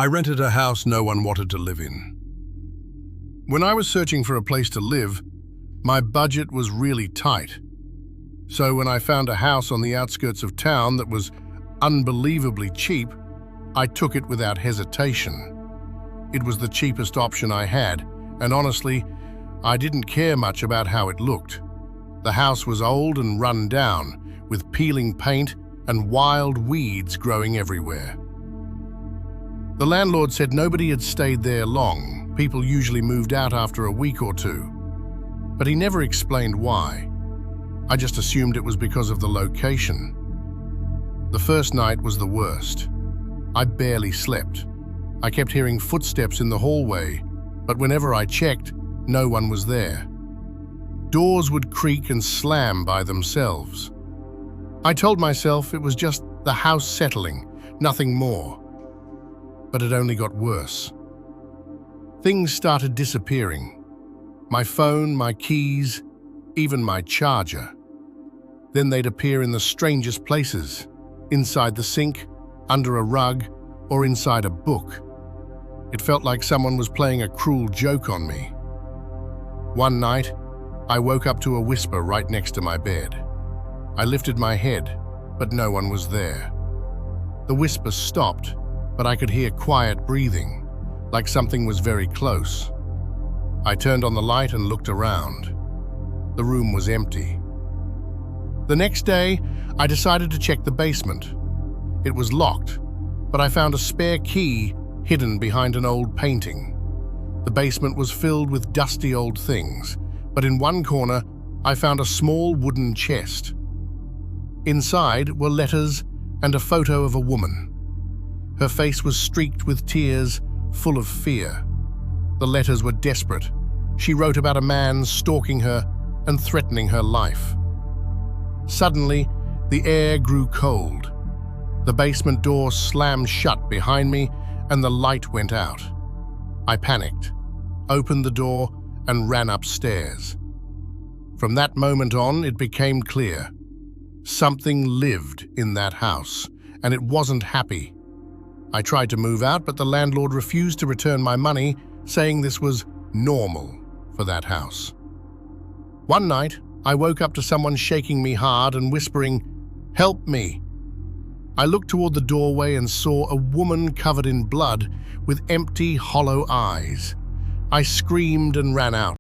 I rented a house no one wanted to live in. When I was searching for a place to live, my budget was really tight. So when I found a house on the outskirts of town that was unbelievably cheap, I took it without hesitation. It was the cheapest option I had, and honestly, I didn't care much about how it looked. The house was old and run down, with peeling paint and wild weeds growing everywhere. The landlord said nobody had stayed there long. People usually moved out after a week or two. But he never explained why. I just assumed it was because of the location. The first night was the worst. I barely slept. I kept hearing footsteps in the hallway, but whenever I checked, no one was there. Doors would creak and slam by themselves. I told myself it was just the house settling, nothing more. But it only got worse. Things started disappearing. My phone, my keys, even my charger. Then they'd appear in the strangest places, inside the sink, under a rug, or inside a book. It felt like someone was playing a cruel joke on me. One night, I woke up to a whisper right next to my bed. I lifted my head, but no one was there. The whisper stopped, but I could hear quiet breathing, like something was very close. I turned on the light and looked around. The room was empty. The next day, I decided to check the basement. It was locked, but I found a spare key hidden behind an old painting. The basement was filled with dusty old things, but in one corner, I found a small wooden chest. Inside were letters and a photo of a woman. Her face was streaked with tears, full of fear. The letters were desperate. She wrote about a man stalking her and threatening her life. Suddenly, the air grew cold. The basement door slammed shut behind me and the light went out. I panicked, opened the door, and ran upstairs. From that moment on, it became clear. Something lived in that house, and it wasn't happy. I tried to move out, but the landlord refused to return my money, saying this was normal for that house. One night, I woke up to someone shaking me hard and whispering, "Help me." I looked toward the doorway and saw a woman covered in blood with empty, hollow eyes. I screamed and ran out.